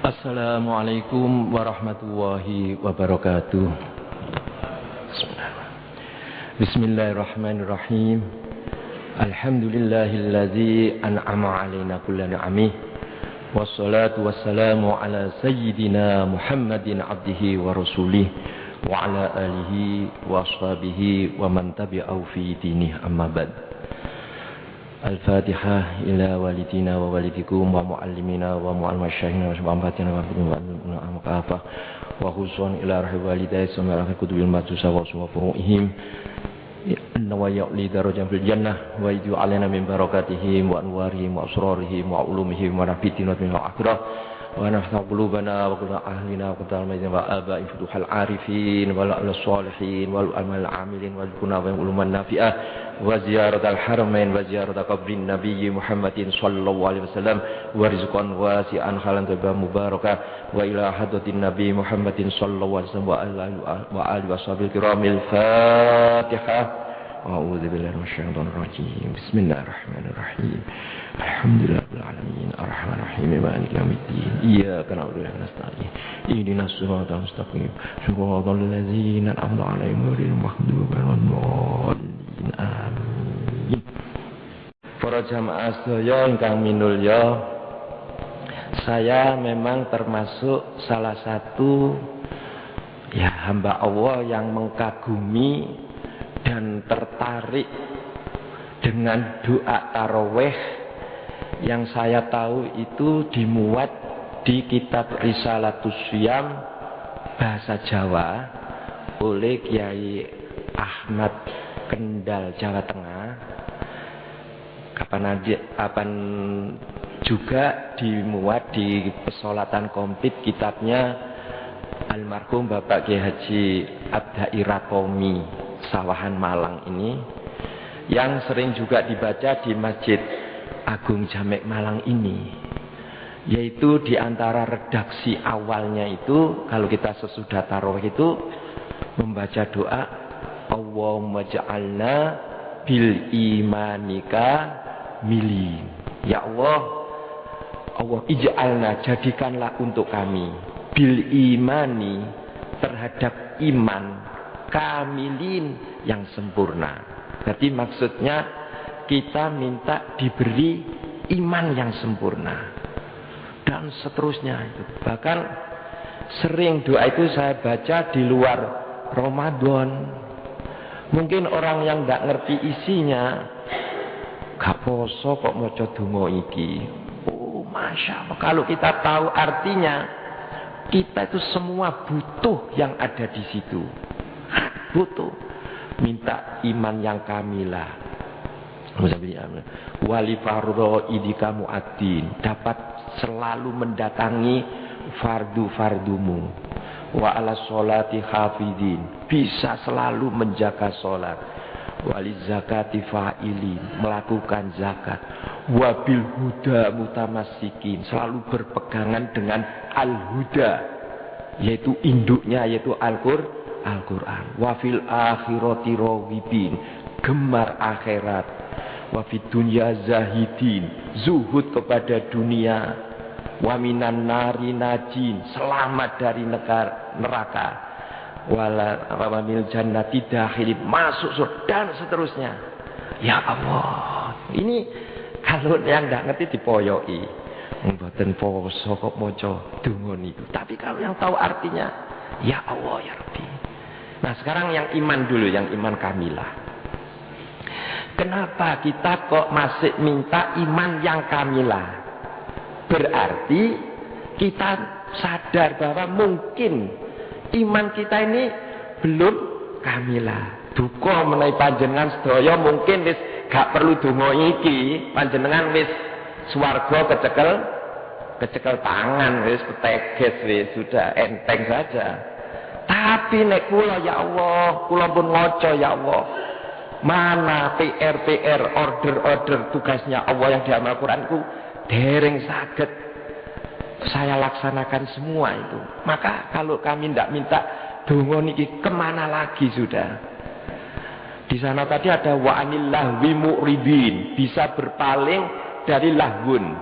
Assalamualaikum warahmatullahi wabarakatuh. Bismillahirrahmanirrahim. Alhamdulillahilladzi an'ama alaina kulla ni'amih. Wassalatu wassalamu ala sayyidina Muhammadin abdihi wa rasulih wa ala alihi wa ashabihi wa man tabi'ahu fi dinih, amma ba'd. Al-Fatihah ila walidina wa walidikum wa muallimina wa muallimasyahina wa syabambatina wa biduna amkafah wa khususan ila rahim walidai sama rahim kutubil majusa wa suwa furu'ihim inna wa ya'li darajam fil jannah wa idu alena min barakatihim wa anwarihim wa asrarihim wa ulumihim wa nafitina min al-akhirah wa nafta qulubana wa qulna ahlina wa qulna al-maizin wa aba'i futuhal arifin wa al-salihin wa al-amal amilin wa al-kuna wa uluman nafi'ah wa ziyarat al-haramain wa ziyarat qabrin nabiyyi Muhammadin sallallahu alaihi wasallam wa rizqan wasi'an halan tayyibah mubarakah wa ila hadratin nabi Muhammadin sallallahu alaihi wasallam wa alihi washabihi kiramil Fatihah. A'udzu billahi minasyaitonir rajim. Bismillahirrahmanirrahim. Alhamdulillahil alamin arrahmanir rahim maliki yaumiddin. Iyyaka na'budu wa iyyaka nasta'in. Ihdinas siratal mustaqim. Shiratal ladzina an'amta 'alaihim ghairil maghdubi 'alaihim. Amin. Para jamaah sedaya ingkang minulya, saya memang termasuk salah satu hamba Allah yang mengkagumi dan tertarik dengan doa tarawih yang saya tahu itu dimuat di kitab Risalatus Syiyam bahasa Jawa oleh Kiai Ahmad Kendal, Jawa Tengah. Kapan juga dimuat di pesolatan komplit kitabnya almarhum Bapak Kiai Haji Abdai Rakomi Sawahan Malang ini, yang sering juga dibaca di Masjid Agung Jamek Malang ini, yaitu di antara redaksi awalnya itu kalau kita sesudah tarawih itu membaca doa Allahumma ja'alna bil imanika milin. Ya Allah, Allah ij'alna, jadikanlah untuk kami bil imani, terhadap iman, kamilin, yang sempurna. Jadi maksudnya kita minta diberi iman yang sempurna dan seterusnya. Bahkan sering doa itu saya baca di luar Ramadan. Mungkin orang yang tidak ngerti isinya, gak poso kok maca donga iki. Oh, masya Allah. Kalau kita tahu artinya, kita itu semua butuh yang ada di situ. Butuh minta iman yang kamilah. Wali fardhu idika mu'addin, dapat selalu mendatangi fardu-fardumu. Wa ala sholati hafidin, bisa selalu menjaga sholat. Wali zakati fa'ilin, melakukan zakat. Wabil huda mutamassikin, selalu berpegangan dengan al-huda, yaitu induknya, yaitu Al-Quran. Wafil akhirati rawibin, gemar akhirat. Wafid dunya zahidin, zuhud kepada dunia. Waminan nari najin, selamat dari neraka. Wamil jannati dakhilin, masuk surga, dan seterusnya. Ya Allah, ini kalau yang tidak ngerti dipoyoi. Mboten poso kok maca donga niku. Tapi kalau yang tahu artinya, ya Allah ya Rabbi. Nah, sekarang yang iman dulu, yang iman kamilah. Kenapa kita kok masih minta iman yang kamilah? Berarti kita sadar bahwa mungkin iman kita ini belum kamilah. Duka menawi panjenengan sedaya mungkin wis gak perlu donga iki, panjenengan wis swarga kecekel tangan, wis keteges, wis sudah enteng saja. Tapi nek kula, ya Allah, kula pun ngoco, ya Allah, mana PR order tugasnya Allah yang di Al-Quranku dereng saged saya laksanakan semua itu. Maka kalau kami tidak minta donga niki, kemana lagi sudah? Di sana tadi ada wa anil lahwi mu'ridin, bisa berpaling dari lahwun.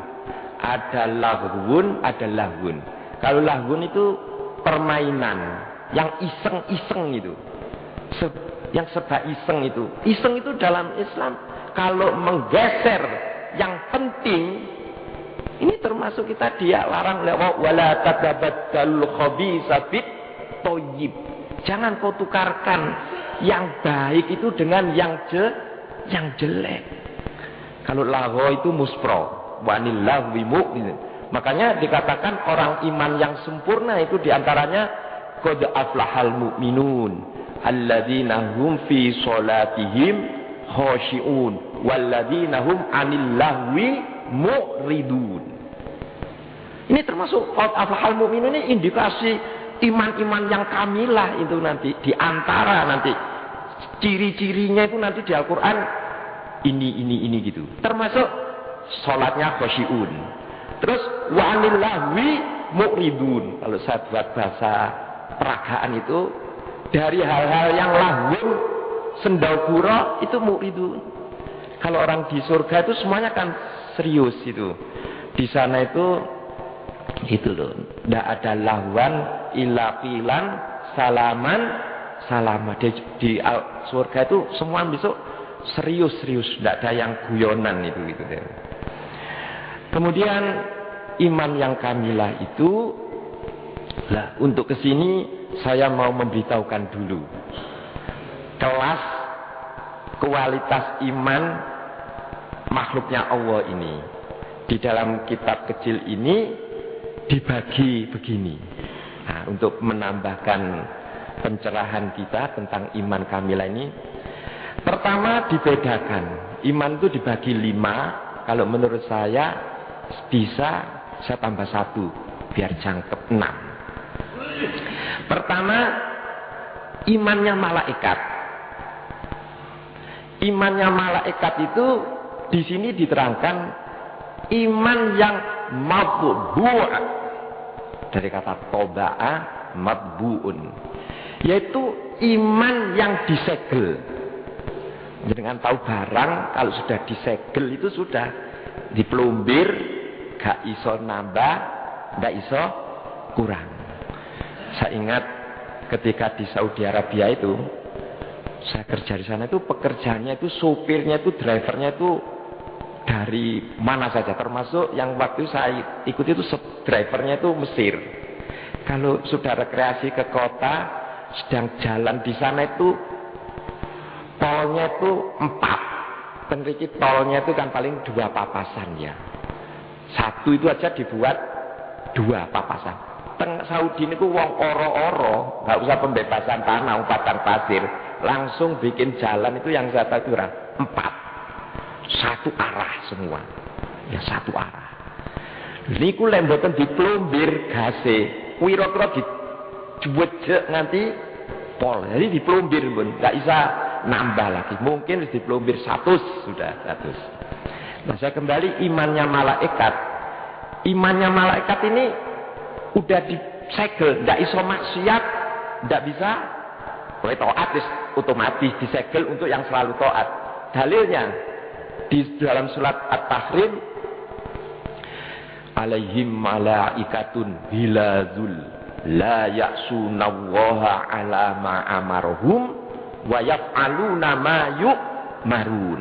Ada lahwun, ada lahwun. Kalau lahun itu permainan yang iseng-iseng itu. Yang serba iseng itu. Iseng itu dalam Islam kalau menggeser yang penting, ini termasuk kita dia larang wala tatabaddalul khabitsa bit thayyib. Jangan kau tukarkan yang baik itu dengan yang jelek. Kalau lahwa itu muspro, wanil lahwi mu'min. Makanya dikatakan orang iman yang sempurna itu diantaranya qad aflahal mu'minun alladzina hum fi sholatihim khashi'un walladzina hum 'anil lahwi mu'ridun. Ini termasuk qad aflahal mu'minun, ini indikasi iman-iman yang kamilah itu nanti diantara nanti ciri-cirinya itu nanti di Al-Quran ini gitu. Termasuk sholatnya khasyi'un. Terus wa 'anil lahwi mu'ridun. Kalau saya buat bahasa peragaan itu dari hal-hal yang lahun sendaugura itu mu'ridun. Kalau orang di surga itu semuanya kan serius itu. Di sana itu loh, tidak ada lahuan illa qilan salaman salama. Di surga itu semua besok serius, tidak ada yang guyonan itu gitu deh. Kemudian iman yang kamilah itu lah, untuk kesini saya mau memberitahukan dulu kelas kualitas iman makhluknya Allah ini. Di dalam kitab kecil ini dibagi begini. Nah, untuk menambahkan pencerahan kita tentang iman kamilah ini, pertama dibedakan iman itu dibagi 5. Kalau menurut saya bisa saya tambah 1 biar jangkep 6. Pertama, imannya malaikat. Imannya malaikat itu di sini diterangkan iman yang mabbu', dari kata toba'a mabbu'un, yaitu iman yang disegel. Dengan tahu barang kalau sudah disegel itu sudah diplombir, gak iso nambah, gak iso kurang. Saya ingat ketika di Saudi Arabia itu saya kerja di sana, itu pekerjaannya itu sopirnya itu, drivernya itu dari mana saja, termasuk yang waktu saya ikuti itu drivernya itu Mesir. Kalau sudah rekreasi ke kota, sedang jalan di sana itu tolnya itu 4. Penriki tolnya itu kan paling 2 papasan ya. 1 itu aja dibuat 2 papasan. Teng Saudi ini ku wong oro-oro, nggak usah pembebasan tanah, padang pasir, langsung bikin jalan itu yang saya tahu 4. 1 arah semua, ya 1 arah. Niku lemboten diplombir gase, kira-kira dijuwejek nganti pol. Jadi diplombir pun, nggak bisa nambah lagi. Mungkin diplombir 100 sudah 100. Nah, saya kembali imannya malaikat. Imannya malaikat ini udah disegel, nggak iso maksiat, nggak bisa. Oleh taat otomatis disegel untuk yang selalu taat. Dalilnya di dalam surat At-Tahrim, alaihim malaikatun hilazul la ya'sunallaha ala ma amarhum wa yaf'aluna ma yu'marun.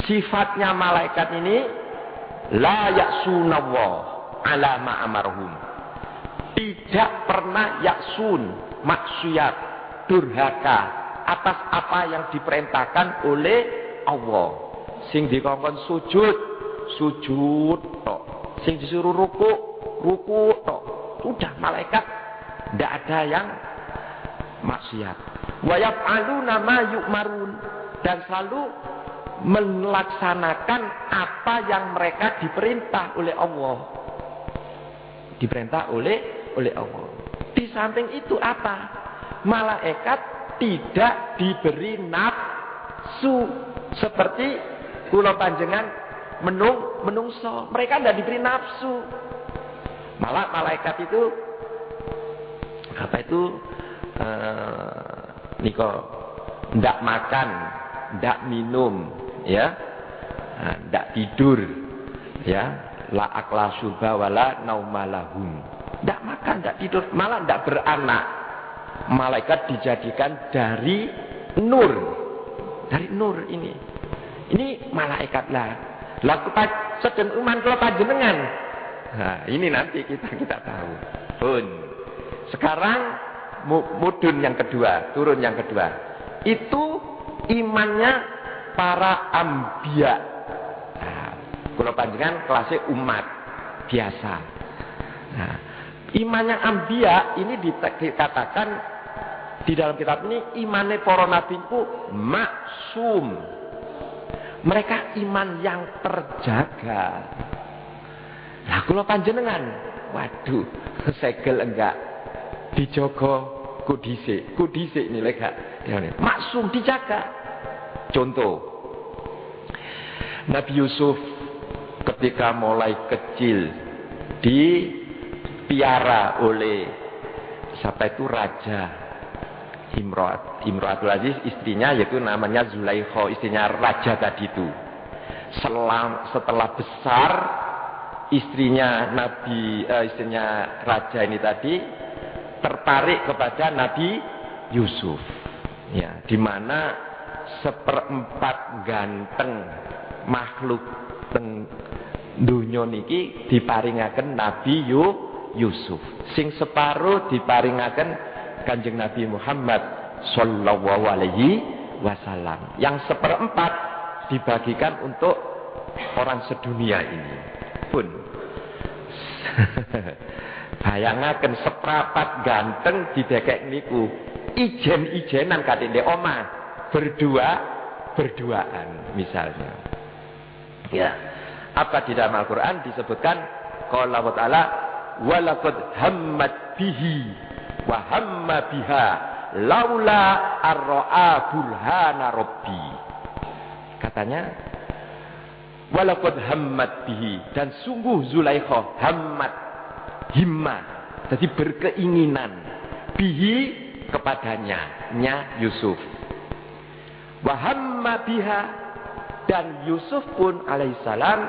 Sifatnya malaikat ini la ya'sunallaha ala ma amarhum, tidak pernah ya'sun, maksiat, durhaka atas apa yang diperintahkan oleh Allah. Sing dikongkon sujud tok, sing disuruh ruku tok. Udah malaikat ndak ada yang maksiat. Wa yaf'aluna ma yu'marun, dan selalu melaksanakan apa yang mereka diperintah oleh Allah. Diperintah oleh Allah. Di samping itu apa? Malaikat tidak diberi nafsu seperti kula panjenengan menungso. Mereka tidak diberi nafsu. Malah malaikat itu apa itu niko ndak makan, ndak minum, ya, ndak tidur, ya, La akla syurba wala naumalahum. Tidak makan, tidak tidur, malah tidak beranak. Malaikat dijadikan dari nur. Dari nur ini. Ini malaikat lah. Laku sedang iman kalau panjenengan. Nah, ini nanti kita tahu. Pun. Sekarang mudun yang kedua, turun yang kedua. Itu imannya para ambiya. Nah, kalau panjenengan kelasnya umat biasa. Nah, imannya ambiya ini dikatakan di dalam kitab ini imannya para nabi itu maksum. Mereka iman yang terjaga. Nah, kalau panjenengan, waduh, segel enggak dijogo kudisik ini lega. Maksum dijaga. Contoh, Nabi Yusuf ketika mulai kecil dipiara oleh siapa itu raja Imratul Aziz, istrinya yaitu namanya Zulaikha, istrinya raja tadi itu. Setelah besar istrinya raja ini tadi tertarik kepada Nabi Yusuf. Ya, di mana seperempat ganteng makhluk teng dunya niki diparingaken Nabi Yusuf. Sing separuh diparingaken Kanjeng Nabi Muhammad sallallahu alaihi wasallam. Yang seperempat dibagikan untuk orang sedunia ini. Pun bayangaken seprapat ganteng didekek niku ijen-ijenan katene omah, berduaan misalnya. Ya. Apa di dalam Al-Qur'an disebutkan qala wa ta'ala walaqad hammat bihi wa hamma biha laula arra'a burhana rabbi. Katanya walaqad hammat bihi, dan sungguh Zulaikha hammat, himmah, jadi berkeinginan, bihi kepadanya, nya Yusuf. Wa hamma biha, dan Yusuf pun alaihissalam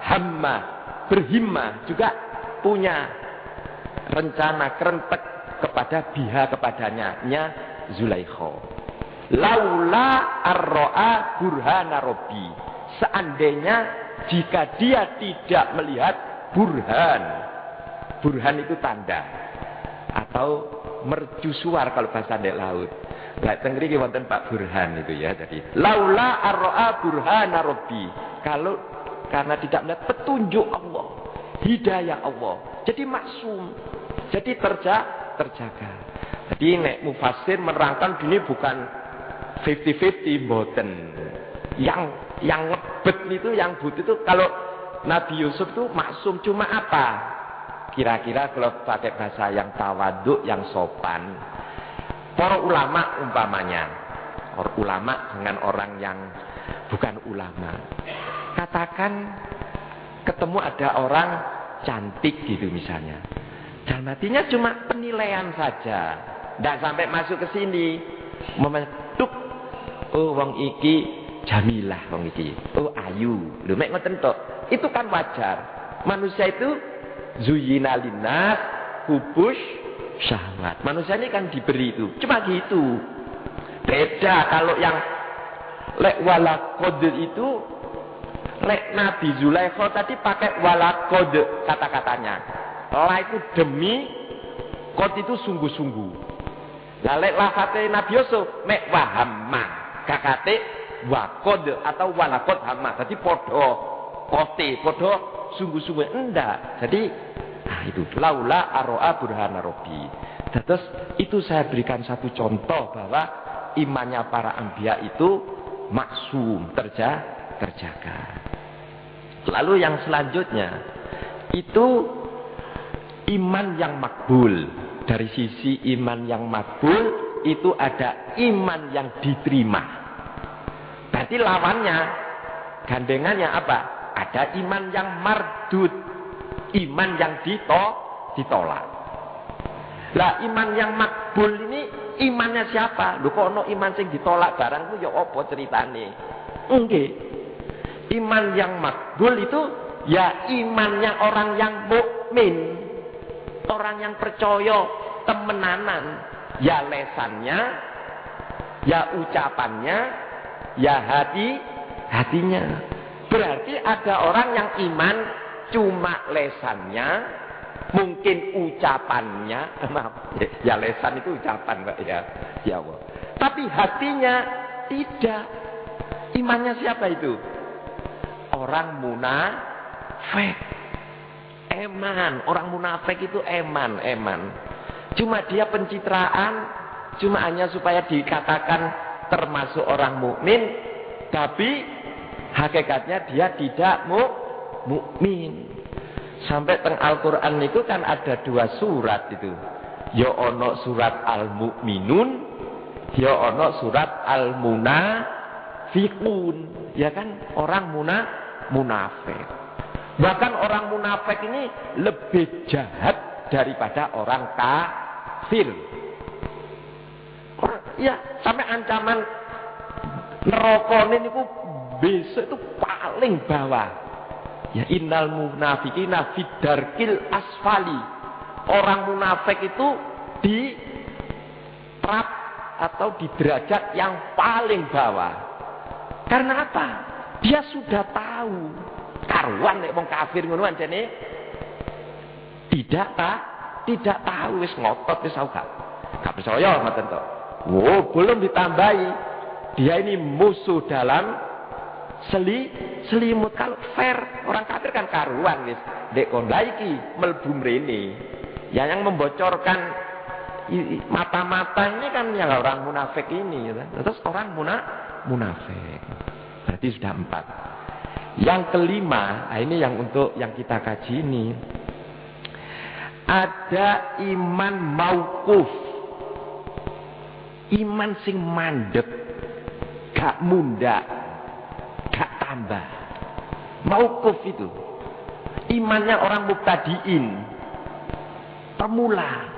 hamma, berhimmah, juga punya rencana kerentek kepada biha, kepadanya, nya Zulaikha. Laula arro'a burhana robbi, seandainya jika dia tidak melihat burhan itu tanda atau mercusuar kalau bahasa ndek laut. Lah teng mriki wonten Pak Burhan itu ya. Jadi laula arro'a burhana robbi, kalau karena tidak melihat petunjuk Allah, hidayah Allah, jadi maksum, jadi terjaga. Jadi nek mufassir menerangkan ini bukan 50-50, mboten. Yang ngebet itu, yang but itu, kalau Nabi Yusuf itu maksum cuma apa? Kira-kira kalau pakai bahasa yang tawaduk, yang sopan, para ulama umpamanya, orang ulama dengan orang yang bukan ulama, katakan ketemu ada orang cantik gitu misalnya, dan matinya cuma penilaian saja, tidak sampai masuk ke sini memeduk, oh wong iki jamilah, wong iki oh ayu, lho mek ngoten tok. Itu kan wajar. Manusia itu zuyina linnas hubus syahwat. Manusia ini kan diberi itu, cuma gitu. Beda kalau yang lek wala kode itu, lek Nabi Zulaikha tadi pakai wala kode kata-katanya. La itu demi, kode itu sungguh-sungguh. Lah lek lafate Nabi Yusuf mek wahamma, kakate wa kode atau wala kode hamma. Jadi podo kote, podo sungguh-sungguh, enggak. Jadi itu laula arro'a burhana robbi. Terus itu saya berikan satu contoh bahwa imannya para anbiya itu maksum, terjaga. Lalu yang selanjutnya itu iman yang makbul. Dari sisi iman yang makbul itu ada iman yang diterima. Berarti lawannya, gandengannya apa? Ada iman yang mardud, iman yang ditolak. Lah iman yang makbul ini imannya siapa? Lho kok ono iman sing ditolak barang ku ya apa ceritane? Nggih. Iman yang makbul itu Ya imannya orang yang mukmin, orang yang percaya temenanan. Ya lesannya, ya ucapannya, ya hatinya. Berarti ada orang yang iman cuma lesannya, mungkin ucapannya, ya lesan itu ucapan Pak ya Allah. Tapi hatinya tidak. Imannya siapa itu? Orang munafik. Orang munafik itu eman. Cuma dia pencitraan, cuma hanya supaya dikatakan termasuk orang mukmin, tapi hakikatnya dia tidak mukmin. Sampai teng Al-Qur'an itu kan ada 2 surat itu. Ya ono surat Al-Mu'minun, ya ono surat Al-Munafiqun. Ya kan orang munafik. Bahkan orang munafik ini lebih jahat daripada orang kafir. Ya, sampai ancaman neraka niku besok itu paling bawah. Ya innal munafiqina fid darkil asfali. Orang munafik itu di trap atau di derajat yang paling bawah. Karena apa? Dia sudah tahu. Karuan nek wong kafir ngono ancene tidak tahu, wis ngotot wis gak percaya ngoten to. Oh, belum ditambahi. Dia ini musuh dalam selimut. Kalau fair, orang kafir kan karuan wis. Dek konda iki mlebu mrene. Ya yang membocorkan mata-mata ini kan yang orang munafik ini, ya. Terus orang munafik. Berarti sudah 4. Yang kelima, ini yang untuk yang kita kaji ini. Ada iman mauquf. Iman sing mandek, gak munda, gak tambah. Mauquf itu imannya orang mubtadiin, pemula.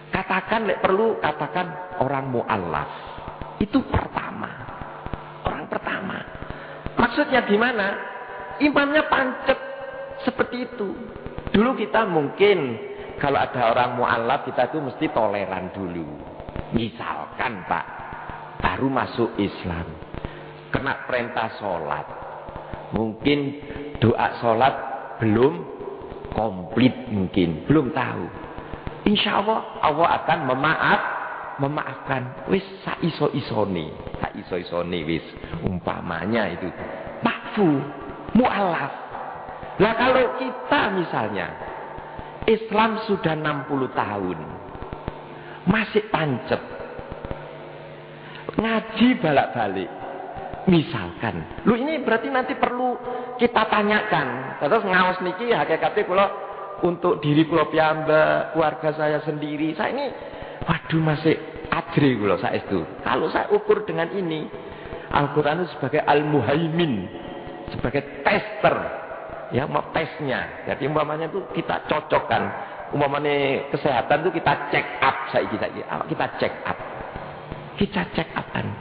Katakan lek perlu katakan orang mu'allaf. Itu pertama. Orang pertama. Maksudnya gimana? Imannya pancet seperti itu. Dulu kita mungkin kalau ada orang mu'allaf kita tuh mesti toleran dulu. Misalkan Pak, baru masuk Islam, kena perintah sholat, mungkin doa sholat belum komplit, mungkin belum tahu. Insya Allah Allah akan memaafkan. Wis saiso-isone wis, umpamanya itu makfu mu'alaf. Lah kalau kita misalnya Islam sudah 60 tahun masih pancet, ngaji balak-balik, misalkan, lu ini berarti nanti perlu kita tanyakan. Terus ngaos niki hakikatnya kula untuk diri kula piyambak, keluarga saya sendiri, saya ini waduh masih ajri kula saestu. Kalau saya ukur dengan ini, Al-Qur'an itu sebagai al-muhaimin, sebagai tester, ya mau tesnya. Jadi umpamanya itu kita cocokkan. Umpamanya kesehatan itu kita check up kita check up. Kita check upan.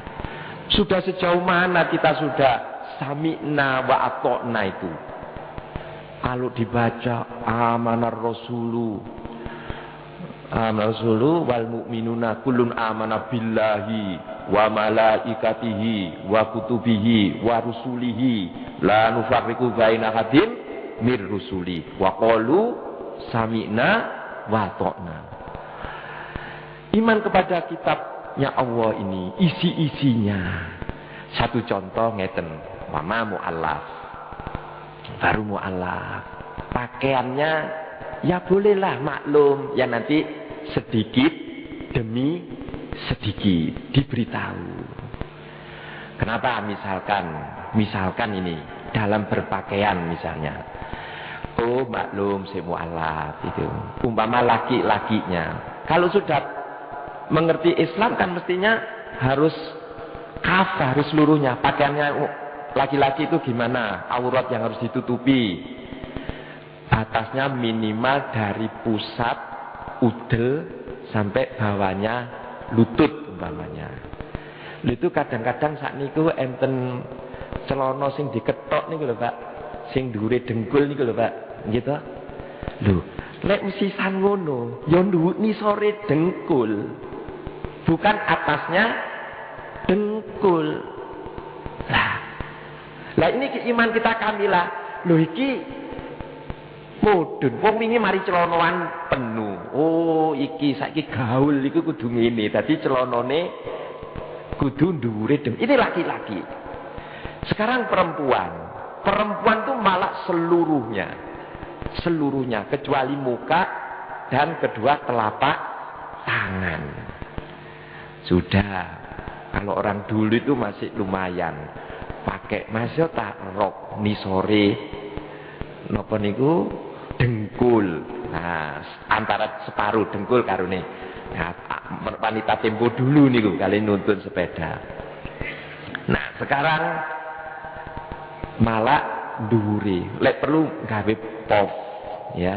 Sudah sejauh mana kita sudah sami'na wa ata'na itu. Kalau dibaca amanar rasulu wal mu'minuna kullun amana billahi wa malaikatihi wa kutubihi wa rusulihi la nufarriqu baina ahadin mir rusuli wa qalu sami'na wa ta'na. Iman kepada kitabnya Allah ini, isi-isinya. Satu contoh ngeten, mama mu'allaf, baru mu'allaf. Pakaiannya ya bolehlah maklum, ya nanti sedikit demi sedikit diberitahu. Kenapa? Misalkan ini dalam berpakaian misalnya. Oh maklum si mu'alaf itu. Umpama laki-lakinya. Kalau sudah mengerti Islam kan mestinya harus kafah, harus seluruhnya. Pakaiannya laki-laki itu gimana? Aurat yang harus ditutupi. Atasnya minimal dari pusat udel sampai bawahnya lutut umpamanya. Itu kadang-kadang saat niku enten celana sing diketok niku lho Pak. Sing dhuwure dengkul niku lho Pak. Nggih to? Lho, lek usisan ngono, ya nisore dengkul. Bukan atasnya dengkul. Lah ini iman kita kamilah. Lho iki mudun. Wong wingi mari celonoan penuh. Oh, iki saiki gaul iku kudu ngene. Dadi celonone kudu dhuwure dem. Ini laki-laki. Sekarang perempuan. Perempuan tuh malah seluruhnya. Seluruhnya kecuali muka dan kedua telapak tangan. Sudah. Kalau orang dulu itu masih lumayan. Pakai masih tak rok nisore napa niku dengkul. Nah, antara separuh dengkul karone. Nah, wanita tempo dulu niku kali nuntun sepeda. Nah, sekarang malah dhuwure. Lek perlu gawe pop ya.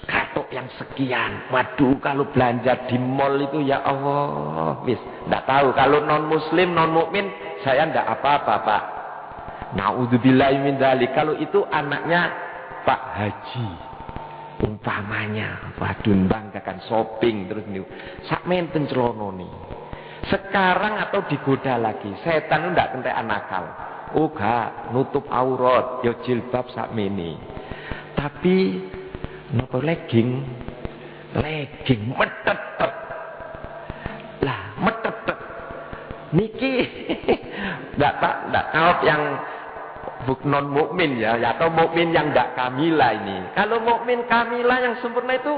Katok yang sekian. Waduh, kalau belanja di mall itu ya Allah, wis ndak tahu. Kalau non muslim, non mukmin, saya ndak apa-apa, Pak. Naudzubillahi min dzalik. Kalau itu anaknya Pak Haji umpamanya, waduh banggakan shopping terus niku. Sak menten celonone. Sekarang atau digoda lagi. Setan ndak kentekan nakal. Oh gak, nutup aurat, ya jilbab sakmene. Tapi napa legging metetet. Lah, metetet. Niki ndak tahu yang non mukmin ya, atau mukmin yang ndak kamila ini. Kalau mukmin kamila yang sempurna itu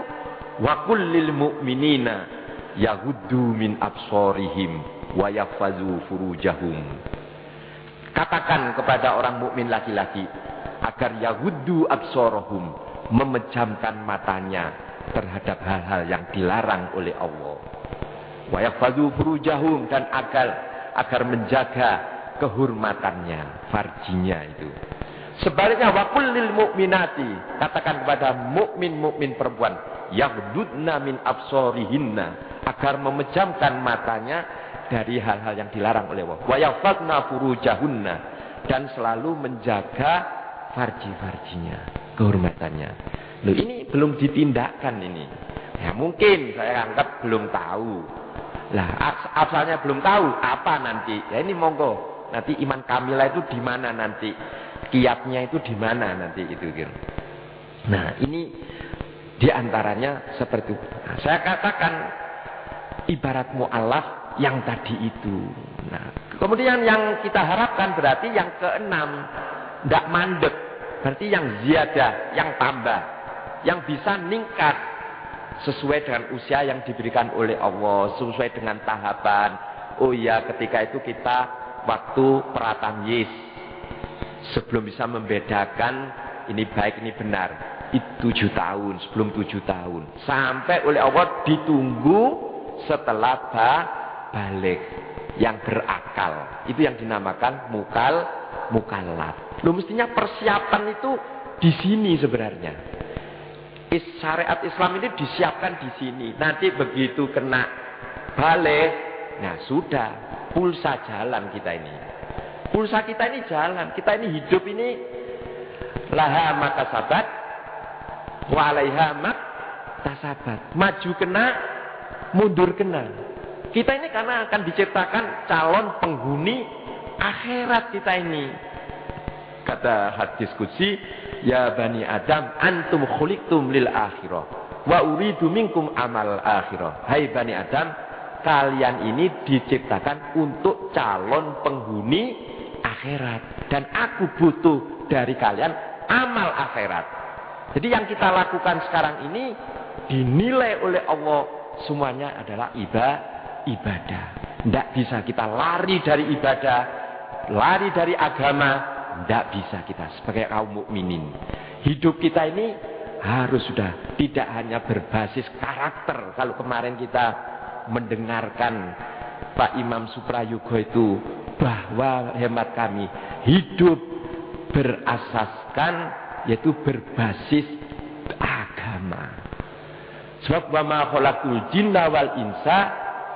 wa kullil mu'minina yaghuddu min absarihim wa yahfazu furujahum. Katakan kepada orang mukmin laki-laki agar yaghuddu absarahum, memejamkan matanya terhadap hal-hal yang dilarang oleh Allah. Wa yahfazu furujahum, dan agar menjaga kehormatannya, farjinya itu. Sebaliknya wa kullil mu'minati, katakan kepada mukmin perempuan yaghdudna min absarihinna, agar memejamkan matanya dari hal-hal yang dilarang oleh Allah. Wa yahfazna furujahunna, dan selalu menjaga farji-farjinya, kehormatannya. Loh, ini belum ditindakkan ini. Ya mungkin saya anggap belum tahu. Lah asalnya belum tahu apa nanti. Ya ini monggo. Nanti iman kamilah itu di mana nanti? Kiatnya itu di mana nanti itu gitu. Nah, ini diantaranya seperti itu. Nah, saya katakan ibarat mu'alaf yang tadi itu. Nah, kemudian yang kita harapkan berarti yang keenam, ndak mandek. Berarti yang ziyadah, yang tambah, yang bisa ningkat sesuai dengan usia yang diberikan oleh Allah, sesuai dengan tahapan. Oh iya, ketika itu kita waktu pratamyiz, sebelum bisa membedakan ini baik ini benar, itu 7 tahun, sebelum 7 tahun, sampai oleh Allah ditunggu setelah balik yang berakal, itu yang dinamakan mukallaf. Loh, mestinya persiapan itu di sini sebenarnya. Syariat Islam ini disiapkan di sini. Nanti begitu kena balik, nah sudah, pulsa jalan kita ini. Pulsa kita ini jalan, kita ini hidup ini laha makasabat wa alaiha maktasabat. Maju kena, mundur kena. Kita ini karena akan diciptakan calon penghuni akhirat kita ini. Kata hadis qudsi, ya bani Adam antum khuliqtum lil akhirah wa uridu minkum amal akhirah. Hai bani Adam, kalian ini diciptakan untuk calon penghuni akhirat, dan aku butuh dari kalian amal akhirat. Jadi yang kita lakukan sekarang ini dinilai oleh Allah semuanya adalah ibadah. Tidak bisa kita lari dari ibadah, lari dari agama, tidak bisa kita sebagai kaum mukminin. Hidup kita ini harus sudah tidak hanya berbasis karakter. Kalau kemarin kita mendengarkan Pak Imam Suprayogo itu, bahwa hemat kami hidup berasaskan, yaitu berbasis agama. Sebab wa ma khalaqul jinna wal insa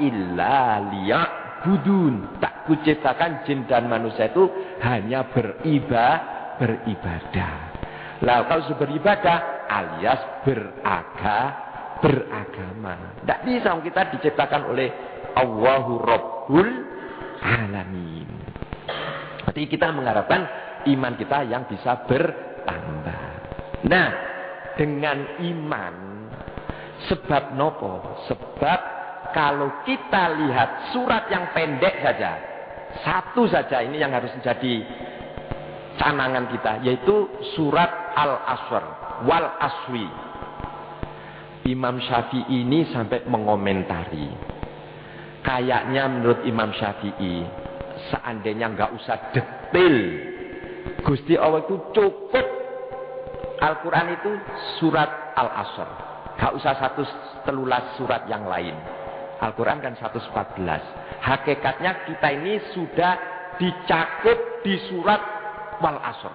illa liya'budun. Tak kuciptakan jin dan manusia itu hanya beribadah Beribadah. Lah kalau beribadah alias beragama. Tidak bisa kita diciptakan oleh Allahu Rabbul Alamin. Berarti kita mengharapkan iman kita yang bisa bertambah. Nah, dengan iman, sebab nopo? Sebab kalau kita lihat surat yang pendek saja, satu saja ini yang harus menjadi canangan kita, yaitu surat Al-Asr wal Aswi. Imam Syafi'i ini sampai mengomentari, kayaknya menurut Imam Syafi'i, seandainya nggak usah detail, Gusti Allah itu cukup Al-Quran itu surat Al-Asr, nggak usah 113 surat yang lain. Al-Quran kan 114. Hakikatnya kita ini sudah dicakup di surat Wal Asr.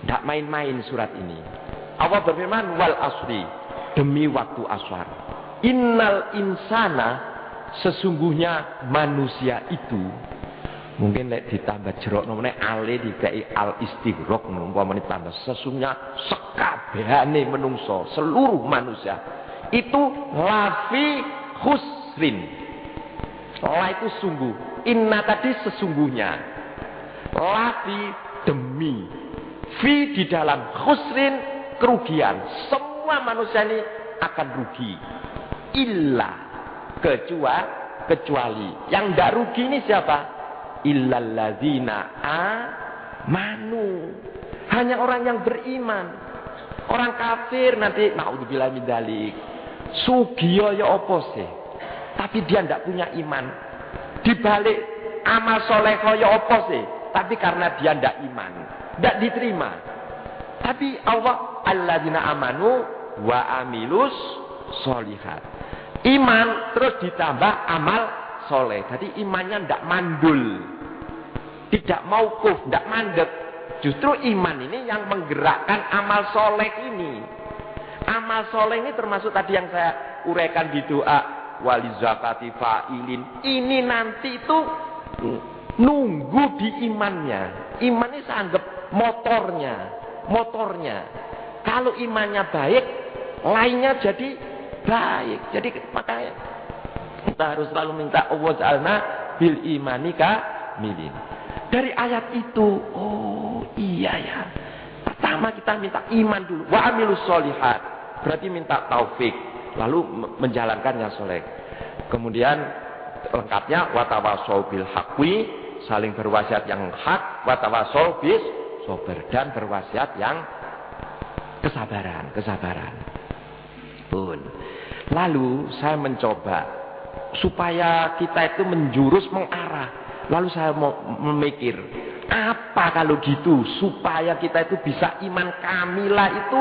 Tidak main-main surat ini. Allah berfirman wal asri, demi waktu asar. Innal insana, sesungguhnya manusia itu, mungkin lek ditambah jerok namanya ale dikai al istighraq umpamane tambah, sesungguhnya sekabehane menungso, seluruh manusia itu lafi khusrin. La itu sungguh, inna tadi sesungguhnya, lafi demi, fi di dalam, khusrin kerugian. Semua manusia ini akan rugi. Illa kecuali yang tidak rugi ini siapa? Illalladzina amanu. Hanya orang yang beriman. Orang kafir nanti naudzubillah min dzalik. Sugiyo ya apa sih? Tapi dia tidak punya iman. Di balik amal soleh ya apa sih? Tapi karena dia tidak iman, tidak diterima. Tapi Allah alladzina amanu wa amilus sholihat. Iman terus ditambah amal soleh. Jadi imannya tidak mandul, tidak mauquf, tidak mandek. Justru iman ini yang menggerakkan amal soleh ini. Amal soleh ini termasuk tadi yang saya uraikan di doa wali zakati fa'ilin. Ini nanti itu nunggu di imannya. Iman ini saya anggap motornya. Kalau imannya baik, lainnya jadi baik. Jadi makanya kita harus selalu minta Allah ja'alna bil imanika milin. Dari ayat itu, oh iya ya. Pertama kita minta iman dulu. Wa amilus sholihat. Berarti minta taufik. Lalu menjalankan yang soleh. Kemudian lengkapnya watawasau bil haqqi, saling berwasiat yang hak, watawasau bis sober, dan berwasiat yang kesabaran. Pun. Lalu saya mencoba supaya kita itu menjurus mengarah. Lalu saya mau memikir, apa kalau gitu supaya kita itu bisa iman kamilah itu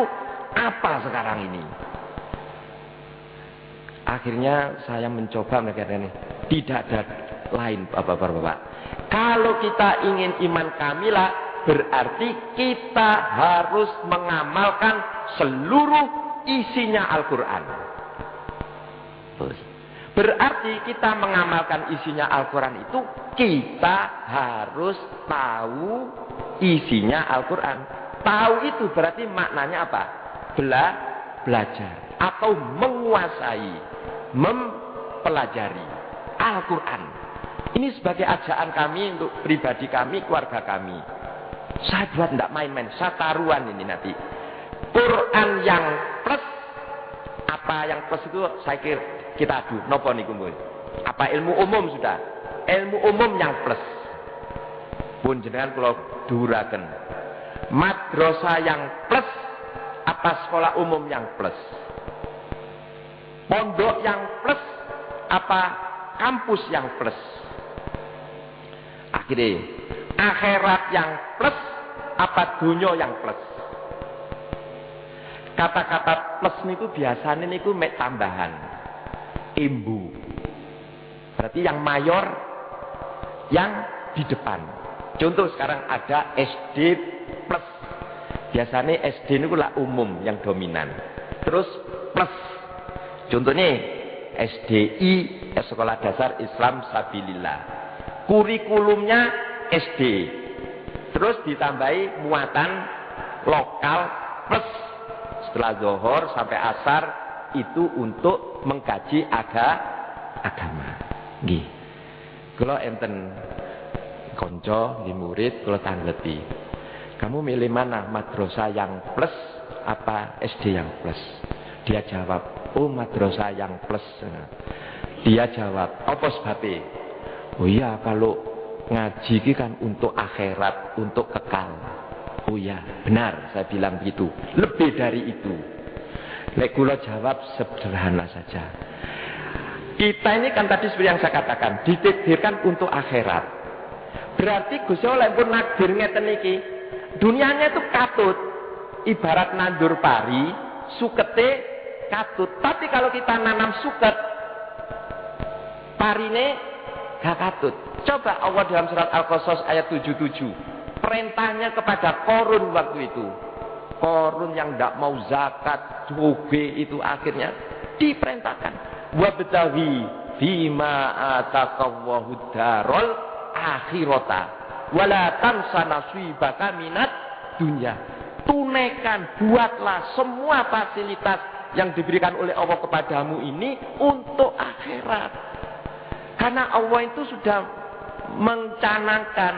apa sekarang ini? Akhirnya saya mencoba mengatakan ini, tidak ada lain Bapak-bapak. Kalau kita ingin iman kamilah, berarti kita harus mengamalkan seluruh isinya Al-Quran. Berarti kita mengamalkan isinya Al-Quran itu, kita harus tahu isinya Al-Quran. Tahu itu berarti maknanya apa? Belajar atau menguasai, mempelajari Al-Quran. Ini sebagai ajaan kami untuk pribadi kami, keluarga kami. Saya buat tidak main-main, saya taruhan ini nanti. Quran yang plus, apa yang plus itu saya kira kita adu. Nopo niku mboten. Apa ilmu umum sudah? Ilmu umum yang plus. Pun jenengan kula duraken. Madrasah yang plus, apa sekolah umum yang plus? Pondok yang plus, apa kampus yang plus? Akhirnya akhirat yang plus, apa dunia yang plus? Kata-kata plus niku biasanya niku mek tambahan. Imbu. Berarti yang mayor, yang di depan. Contoh sekarang ada SD plus. Biasanya SD niku lah umum yang dominan. Terus plus. Contohnya SDI, Sekolah Dasar Islam Sabilillah. Kurikulumnya SD. terus ditambahi muatan lokal plus setelah zuhur sampai asar itu untuk mengkaji agama. Nggih. Kula enten kanca nggih murid kula tangleti. Kamu milih mana, madrasah yang plus apa SD yang plus? Dia jawab, oh madrasah yang plus. Dia jawab, apa sebabnya? Oh iya, kalau ngaji ini kan untuk akhirat, untuk kekal. Oh iya, benar, saya bilang begitu. Lebih dari itu. Lek kula jawab sederhana saja. Kita ini kan tadi seperti yang saya katakan, ditakdirkan untuk akhirat. Berarti Gusti Allah pun nakdir ngeten iki, dunianya itu katut, ibarat nandur pari, sukete katut. Tapi kalau kita nanam suket, parine gak katut. Coba Allah dalam surat Al-Qasas ayat 77, perintahnya kepada Korun waktu itu. Korun yang tidak mau zakat, doge itu akhirnya diperintahkan. Wabtaghi fima ataqallahu darul akhirata wala tansa nasibaka minat dunya. Tunaikan, buatlah semua fasilitas yang diberikan oleh Allah kepadamu ini untuk akhirat. Karena Allah itu sudah mencanangkan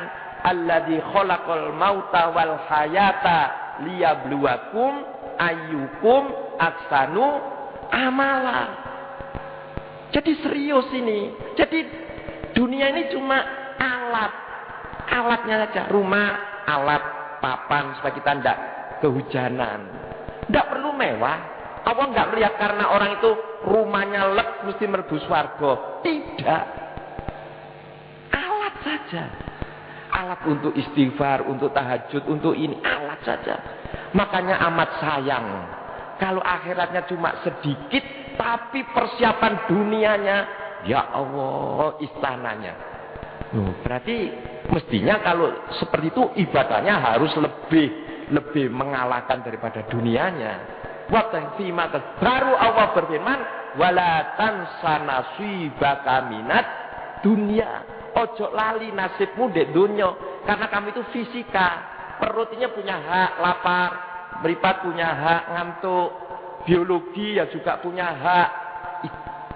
alladzi khalaqal mauta wal hayata liyabluwakum ayyukum ahsanu amala. Jadi serius ini. Jadi dunia ini cuma alat. Alatnya saja. Rumah, alat, papan supaya kita tidak kehujanan. Tidak perlu mewah. Allah nggak melihat karena orang itu rumahnya lek mesti merbu swarga. Tidak. Alat saja. Alat untuk istighfar, untuk tahajud, untuk ini. Alat saja. Makanya amat sayang. Kalau akhiratnya cuma sedikit, tapi persiapan dunianya, ya Allah, istananya. Berarti mestinya kalau seperti itu ibadahnya harus lebih mengalahkan daripada dunianya. Baru Allah berfirman, wala tansa nasibaka minat dunia. Ojo lali nasibmu di dunia, karena kamu itu fisika. Perutnya punya hak lapar, meripat punya hak ngantuk, biologi ya juga punya hak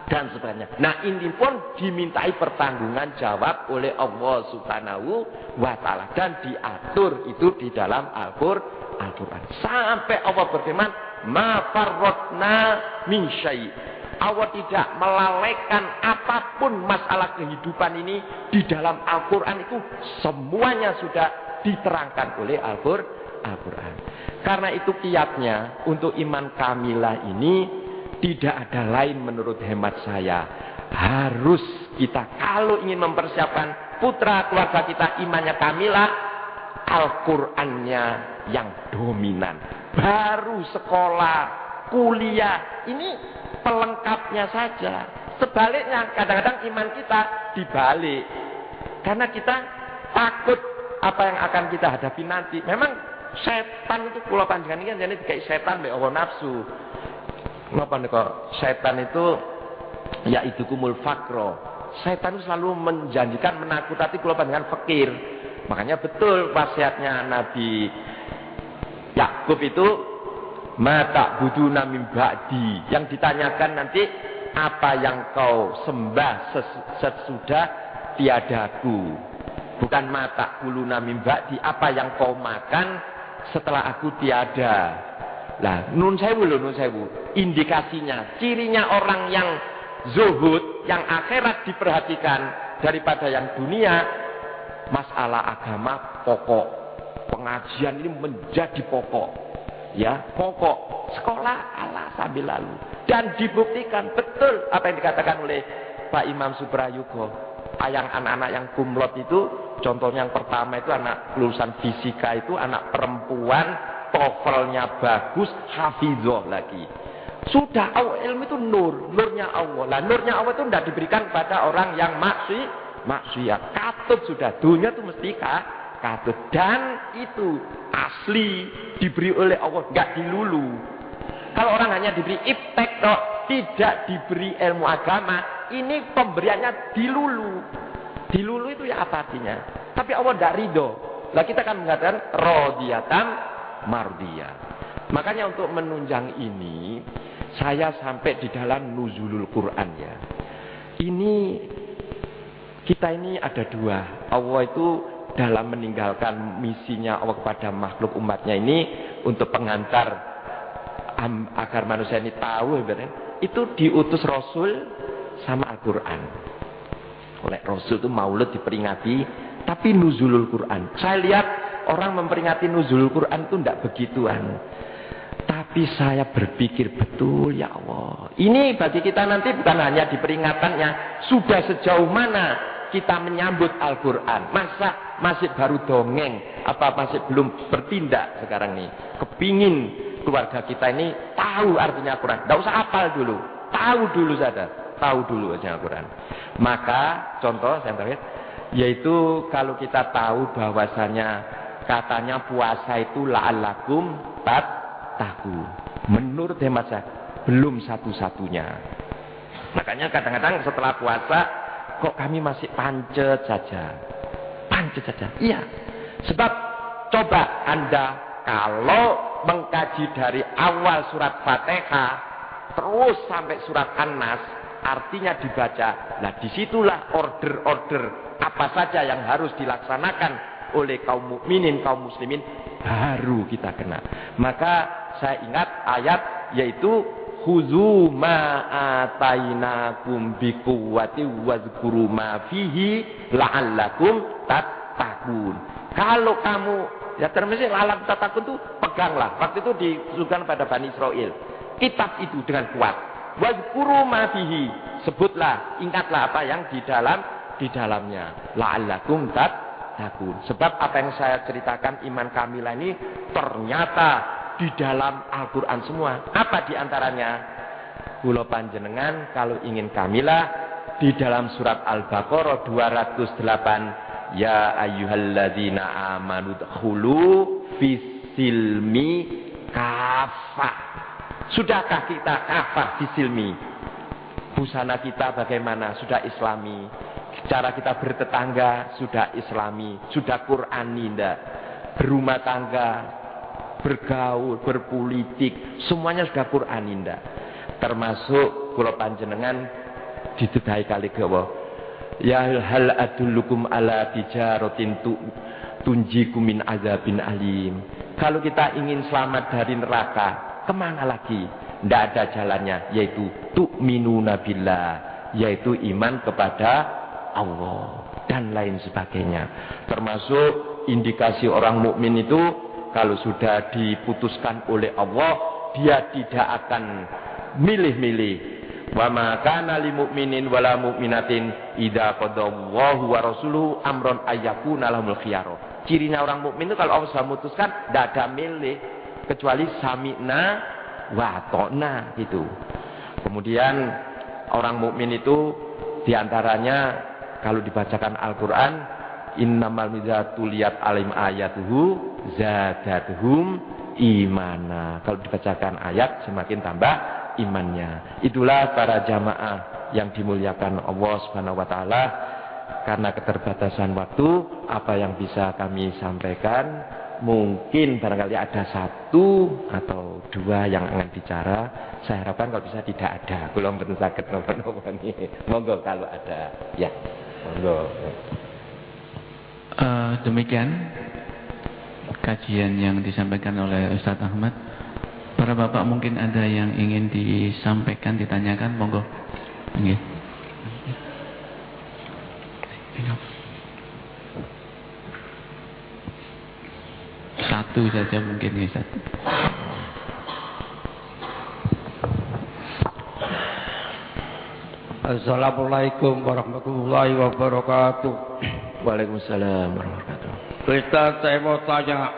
dan sebagainya. Nah ini pun dimintai pertanggungan jawab oleh Allah Subhanahu wa Ta'ala dan diatur itu di dalam Al-Quran. Sampai Allah berfirman, ma farratna min syai'. Allah tidak melalaikan apapun masalah kehidupan ini di dalam Al-Quran itu semuanya sudah diterangkan oleh Al-Quran. Karena itu kiatnya untuk iman kamilah ini tidak ada lain menurut hemat saya. Harus kita kalau ingin mempersiapkan putra keluarga kita imannya kamilah, Al-Qurannya yang dominan. Baru sekolah, kuliah, ini pelengkapnya saja. Sebaliknya kadang-kadang iman kita dibalik. Karena kita takut apa yang akan kita hadapi nanti. Memang setan itu kula panjenengan ini kan jadi kayak setan mbek hawa nafsu. Napa nika setan itu ya itu kumul fakro. Setan itu selalu menjanjikan menakutati kula panjenengan fakir. Makanya betul wasiatnya Nabi Yakub itu mata buduna min ba'di, yang ditanyakan nanti apa yang kau sembah sesudah tiadaku. Bukan mata kuluna min ba'di, apa yang kau makan setelah aku tiada. Lah nun sewu lho, nun sewu. Indikasinya, cirinya orang yang zuhud, yang akhirat diperhatikan daripada yang dunia, masalah agama pokok. Pengajian ini menjadi pokok. Ya, pokok. Sekolah Allah sambil lalu. Dan dibuktikan betul apa yang dikatakan oleh Pak Imam Suprayogo. Yang anak-anak yang kumlot itu, contohnya yang pertama itu anak lulusan fisika itu anak perempuan, TOEFL-nya bagus, hafizah lagi. Sudah ilmu itu nurnya Allah. Lah nurnya Allah itu tidak diberikan pada orang yang maksiat. Katut sudah, dunia itu mesti katut. Dan itu asli diberi oleh Allah, nggak dilulu. Kalau orang hanya diberi iptek, tidak diberi ilmu agama, ini pemberiannya dilulu. Dilulu itu ya apa artinya? Tapi Allah tidak ridho. Lah kita kan mengatakan radiyatan mardiyah. Makanya untuk menunjang ini saya sampai di dalam nuzulul Quran ya. Ini kita ini ada dua. Allah itu dalam meninggalkan misinya Allah kepada makhluk umatnya ini untuk pengantar agar manusia ini tahu itu diutus Rasul sama Al-Quran. Oleh Rasul itu maulud diperingati, tapi nuzulul Quran. Saya lihat orang memperingati nuzulul Quran itu tidak begituan. Tapi saya berpikir betul ya Allah. Ini bagi kita nanti bukan hanya di peringatannya, sudah sejauh mana kita menyambut Al-Quran. Masa masih baru dongeng, apa masih belum bertindak sekarang nih. Kepingin keluarga kita ini tahu artinya Al-Quran. Tidak usah hafal dulu, tahu dulu saja. Tahu dulu aja Al-Quran. Maka contoh saya terakhir, yaitu kalau kita tahu bahwasanya katanya puasa itu la'allakum tattaqun. Menurut hemat saya belum satu-satunya. Makanya kadang-kadang setelah puasa kok kami masih pancet saja. Pancet saja. Iya. Sebab coba Anda kalau mengkaji dari awal surat Fatihah terus sampai surat An-Nas, artinya dibaca. Nah disitulah order-order apa saja yang harus dilaksanakan oleh kaum mukminin, kaum muslimin, baru kita kena. Maka saya ingat ayat yaitu khudzu ma atainakum biquwwati wadzkuru ma fihi la'allakum tattaqun. Kalau kamu ya termasuk la'allakum tattaqun itu peganglah. Waktu itu disuruhkan pada Bani Israel. Kitab itu dengan kuat. Wadzkuru ma fihi, sebutlah, ingatlah apa yang di dalamnya. La'allakum tattaqun. Sebab apa yang saya ceritakan iman kamilah ini ternyata di dalam Al-Quran semua. Apa diantaranya? Kula panjenengan kalau ingin kamilah di dalam surat Al-Baqarah 208, ya ayyuhalladzina amanu dkhulu fisilmi kafah. Sudahkah kita kafah fisilmi? Busana kita bagaimana? Sudah islami. Cara kita bertetangga sudah islami, sudah Qurani ndak? Berumah tangga, bergaul, berpolitik, semuanya sudah Quran indah. Termasuk kula panjenengan ditedahi kali gawa. Ya hal adullukum ala tijaratin tunjikum min azabin alim. Kalau kita ingin selamat dari neraka, kemana lagi? Tidak ada jalannya, yaitu tu'minuna billah, yaitu iman kepada Allah dan lain sebagainya. Termasuk indikasi orang mukmin itu kalau sudah diputuskan oleh Allah, dia tidak akan milih-milih. Wa ma kana lil mu'minin wala mu'minatin idza qadallahu wa rasuluhu amron ayyakuna lahumul khiyarah. Cirinya orang mukmin itu kalau Allah sudah memutuskan, tidak ada milih kecuali sami'na wa ta'na gitu. Kemudian orang mukmin itu diantaranya kalau dibacakan Al-Quran, innamal midzatuliyat alim ayatuhu zadatuhum imana. Kalau dibacakan ayat semakin tambah imannya. Itulah para jamaah yang dimuliakan Allah Subhanahu wa taala. Karena keterbatasan waktu, apa yang bisa kami sampaikan, mungkin barangkali ada satu atau dua yang akan bicara. Saya harapkan kalau bisa tidak ada. Belum betul sakit nopo-nopo nih. Monggo kalau ada. Ya. Monggo. Demikian kajian yang disampaikan oleh Ustadz Ahmad. Para bapak mungkin ada yang ingin disampaikan, ditanyakan, monggo. Nggih. Satu saja mungkin ya, Ustaz. Assalamualaikum warahmatullahi wabarakatuh. Waalaikumsalam warahmatullahi wabarakatuh. Ustaz, saya mau tanya.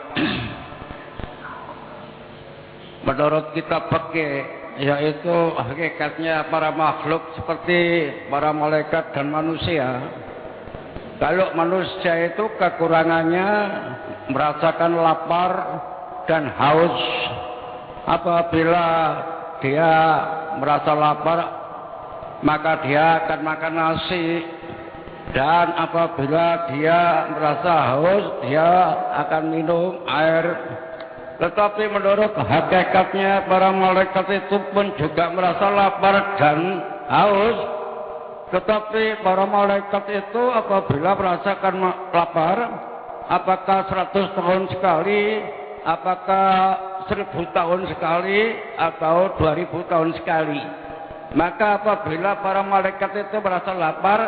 Menurut kitab fikih, yaitu hakikatnya para makhluk seperti para malaikat dan manusia. Kalau manusia itu kekurangannya merasakan lapar dan haus. Apabila dia merasa lapar, maka dia akan makan nasi. Dan apabila dia merasa haus, dia akan minum air. Tetapi menurut hakikatnya para malaikat itu pun juga merasa lapar dan haus. Tetapi para malaikat itu apabila merasakan lapar, apakah 100 tahun sekali, apakah 1000 tahun sekali, atau 2000 tahun sekali. Maka apabila para malaikat itu merasa lapar,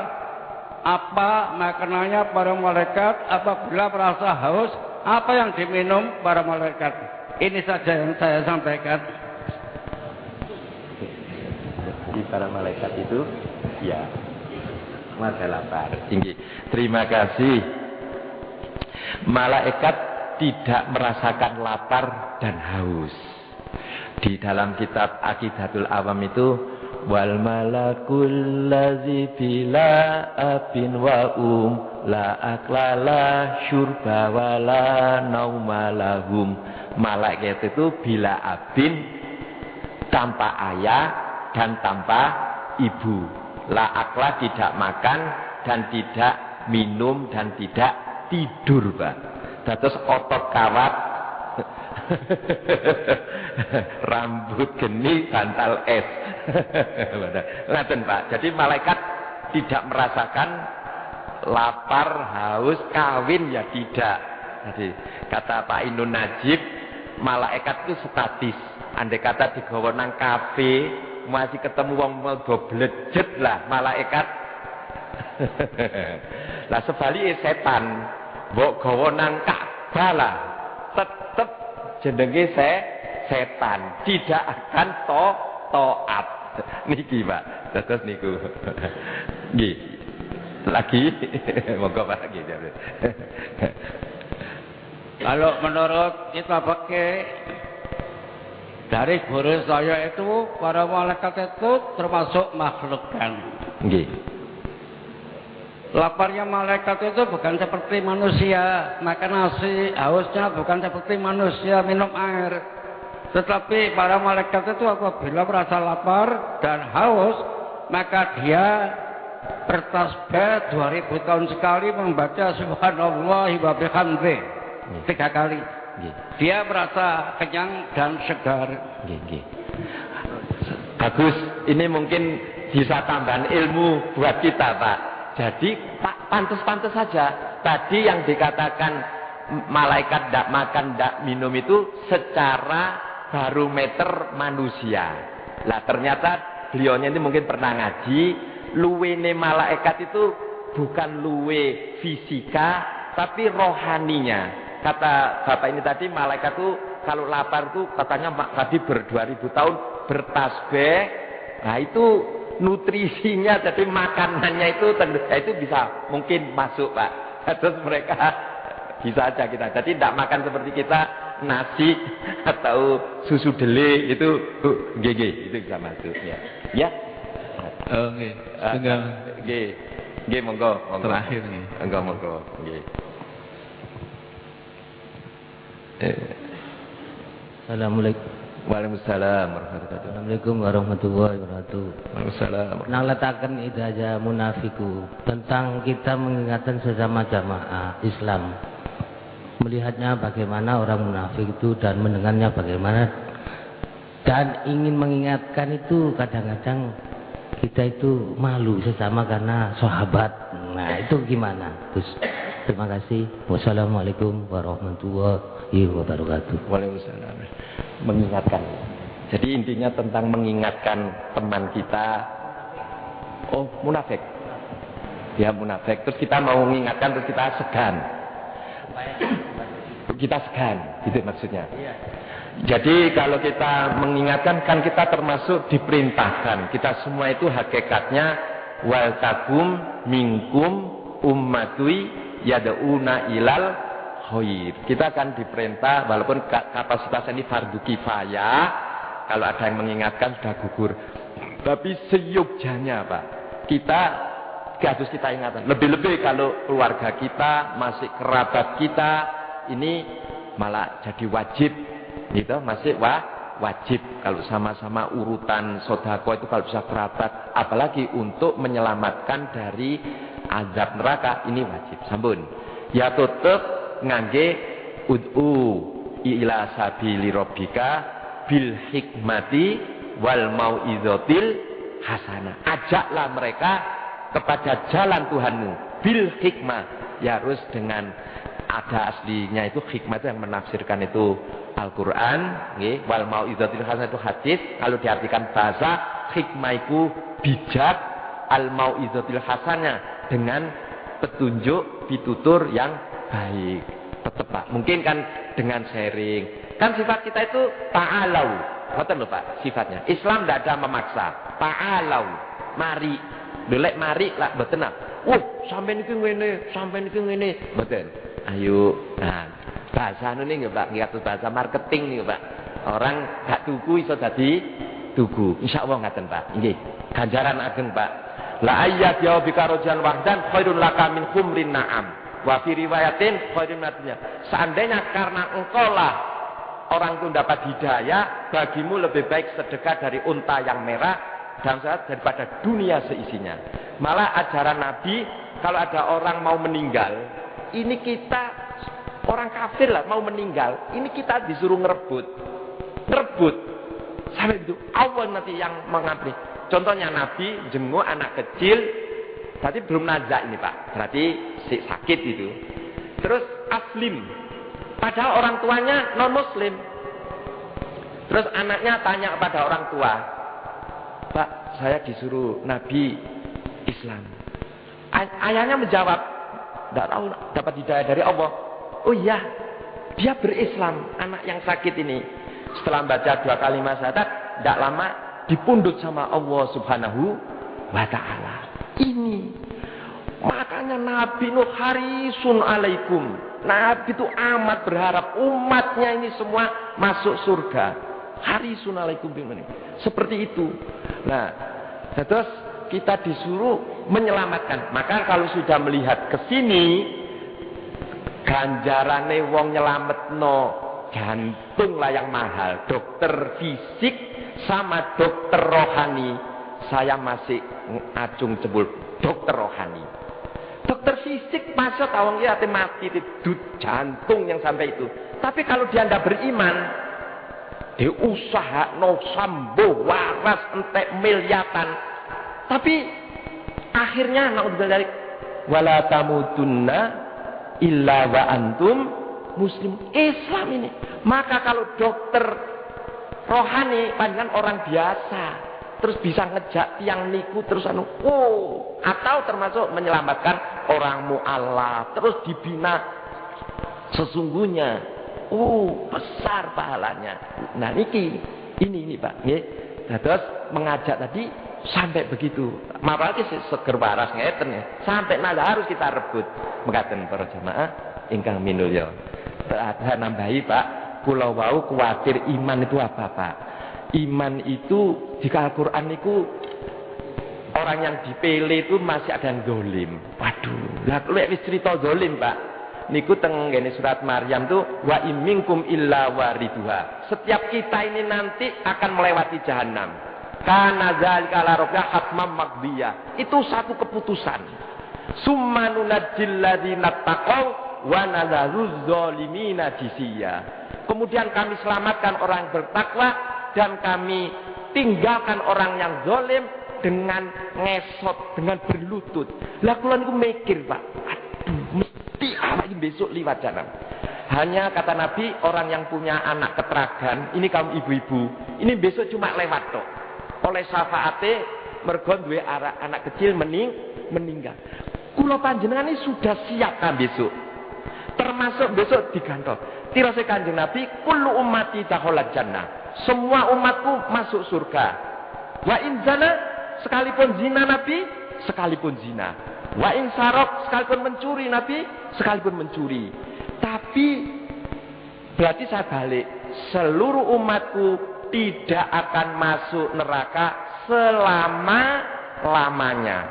apa makanannya para malaikat? Apabila merasa haus, apa yang diminum para malaikat? Ini saja yang saya sampaikan. Di para malaikat itu, ya, masa lapar. Tinggi. Terima kasih. Malaikat tidak merasakan lapar dan haus. Di dalam kitab Aqidatul Awam itu, wal malakul ladzi bila abin wa la aklala syurba wala naumalahum. Malaikat itu bila abin, tanpa ayah dan tanpa ibu. La akla, tidak makan dan tidak minum dan tidak tidur, Pak. Terus otot kawat, rambut geni, bantal es. Ngaten, Pak. Jadi malaikat tidak merasakan lapar, haus, kawin ya tidak. Jadi kata Pak Inun Najib, malaikat itu statis. Andai kata digawa nang kafe, masih ketemu wong do blejet lah malaikat. Lah sebaliknya setan, mbok gawa nang Ka'bah lah, tetep jenenge setan, tidak akan taat. Niki Pak, terus niku. Nggih. Lagi monggo Pak lagi. Kalau menurut kita pakai dari guru saya itu, para malaikat itu termasuk makhluk kan. Nggih. Laparnya malaikat itu bukan seperti manusia, makan nasi, hausnya bukan seperti manusia minum air. Tetapi para malaikat itu apabila merasa lapar dan haus, maka dia bertasbih 2000 tahun sekali membaca subhanallah wa bihamdih 3 kali. Dia merasa kenyang dan segar. Bagus, ini mungkin bisa tambahan ilmu buat kita, Pak. Jadi pantas-pantas saja. Tadi yang dikatakan malaikat tidak makan, tidak minum itu secara barometer manusia. Lah ternyata beliaunya ini mungkin pernah ngaji, luwene malaikat itu bukan luwe fisika, tapi rohaninya. Kata Bapak ini tadi, malaikat itu kalau lapar itu katanya tadi 2000 tahun bertasbih. Nah itu nutrisinya, jadi makanannya itu tentu itu bisa mungkin masuk, Pak. Terus mereka bisa aja kita. Jadi tidak makan seperti kita nasi atau susu dele itu GG itu bisa masuk ya. Ya. Oke. Tinggal G monggo. Terakhir nih. Monggo. G. Assalamualaikum. Waalaikumsalam warahmatullahi wabarakatuh. Assalamualaikum warahmatullahi wabarakatuh. Waalaikumsalam. Nalatakan idaja munafiku tentang kita mengingatkan sesama jamaah Islam. Melihatnya bagaimana orang munafik itu dan mendengarnya bagaimana, dan ingin mengingatkan itu kadang-kadang kita itu malu sesama karena sahabat. Nah itu gimana? Terus terima kasih. Wassalamualaikum warahmatullahi wabarakatuh. Waalaikumsalam. Mengingatkan. Jadi intinya tentang mengingatkan teman kita. Oh munafik. Dia munafik. Terus kita mau mengingatkan, terus kita segan. Kita segan, gitu maksudnya. Jadi kalau kita mengingatkan, kan kita termasuk diperintahkan. Kita semua itu hakikatnya wal takum minkum ummatui yad'una ilal khair. Kita akan diperintah, walaupun kapasitas ini fardu kifayah, kalau ada yang mengingatkan sudah gugur. Tapi seyogjanya Pak, kita harus kita ingatkan. Lebih-lebih kalau keluarga kita, masih kerabat kita, ini malah jadi wajib, gitu, masih wajib. Kalau sama-sama urutan sodako itu kalau bisa kerabat, apalagi untuk menyelamatkan dari azab neraka ini wajib. Sampun. Ya tetep ngangge ud'u ila sabili rabbika bil hikmati wal mau'izatil hasanah. Ajaklah mereka kepada jalan Tuhanmu bil hikmah. Ya harus dengan ada aslinya itu hikmah itu yang menafsirkan itu Al-Quran, wal mau'izatil hasanah itu hadis. Kalau diartikan bahasa, hikmah itu bijak, al mau'izatil hasanah dengan petunjuk, pitutur yang baik. Tetap Pak, mungkin kan dengan sharing. Kan sifat kita itu ta'alau. Betul lho Pak, sifatnya. Islam tidak ada memaksa. Ta'alau, mari. Delek mari lah betul nah. Sampai niki ngene, sampai niki ngene. Betul. Ayo. Nah, bahasa ini nggih Pak, nggih bahasa marketing nih Pak. Orang gak tuku iso dadi tuku. Insyaallah ngaten Pak. Nggih. Ganjaran ageng Pak. La ayyat ya bika rojan wahdan khairun laka min humrin na'am. Wa fi riwayatin khairun matinya. Seandainya karena engkau lah orang itu dapat hidayah, bagimu lebih baik sedekah dari unta yang merah dan daripada dunia seisinya. Malah ajaran Nabi, kalau ada orang mau meninggal, ini kita orang kafir lah mau meninggal, ini kita disuruh ngerebut sampai itu Allah nanti yang mengabdi. Contohnya Nabi jenguk anak kecil, berarti belum nazak ini Pak, berarti sakit itu. Terus aslim, padahal orang tuanya non muslim. Terus anaknya tanya kepada orang tua, Pak, saya disuruh Nabi Islam. Ayahnya menjawab, tidak tahu, dapat hidayah dari Allah. Oh iya, dia berislam, anak yang sakit ini. Setelah baca 2 kalimat syahadat, tidak lama dipundut sama Allah Subhanahu wa Ta'ala. Ini makanya Nabi Nuh harisun alaikum. Nabi itu amat berharap umatnya ini semua masuk surga. Harisun alaikum bimani. Seperti itu. Nah, terus kita disuruh menyelamatkan. Maka kalau sudah melihat ke sini, ganjarane wong nyelametno jantung lah yang mahal. Dokter fisik sama dokter rohani. Saya masih ngacung jebul dokter rohani. Dokter fisik masa tawang ya mati itu jantung yang sampai itu. Tapi kalau dia tidak beriman, dia usaha no sambo waras entek miliatan. Tapi akhirnya naudzubillah dari wala tamutunna illa wa antum muslim. Islam ini. Maka kalau dokter rohani panjenengan orang biasa, terus bisa ngejak tiang niku terus atau termasuk menyelamatkan orang mu'alaf, terus dibina sesungguhnya besar pahalanya. Nah ini Pak nggih. Nah, terus mengajak tadi sampai begitu. Mapalke seger waras ngeten ya. Sampai nada harus kita rebut. Mekaten para jamaah ingkang minulya. Ada nambahi Pak, kula wau kuwatir iman itu apa Pak? Iman itu di Al-Quran itu orang yang dipilih itu masih ada yang zalim. Waduh, lah lek wis cerita zalim Pak. Niku teng ngene surat Maryam tuh wa imminkum illa wariduha. Setiap kita ini nanti akan melewati jahanam. Kana zalika la rabbika hatmam maqdiyah. Itu satu keputusan. Summa nunajjil ladzina taqaw wa nadharuz zalimina jisiya. Kemudian kami selamatkan orang bertakwa dan kami tinggalkan orang yang zalim dengan ngesot, dengan berlutut. Lah kula niku mikir Pak, aduh mesti awak besok liwat jalan. Hanya kata Nabi, orang yang punya anak ketragan, ini kaum ibu-ibu, ini besok cuma lewat tok. Oleh syafaate mergo duwe anak kecil meninggal. Kula panjenengan ini sudah siap kan besok. Termasuk besok digantol. Tirase Kanjeng Nabi, kullu ummati dakhalat jannah. Semua umatku masuk surga. Wa in zina, sekalipun zina Nabi, sekalipun zina. Wa in sarok, sekalipun mencuri Nabi, sekalipun mencuri. Tapi berarti saya balik, seluruh umatku tidak akan masuk neraka selama-lamanya.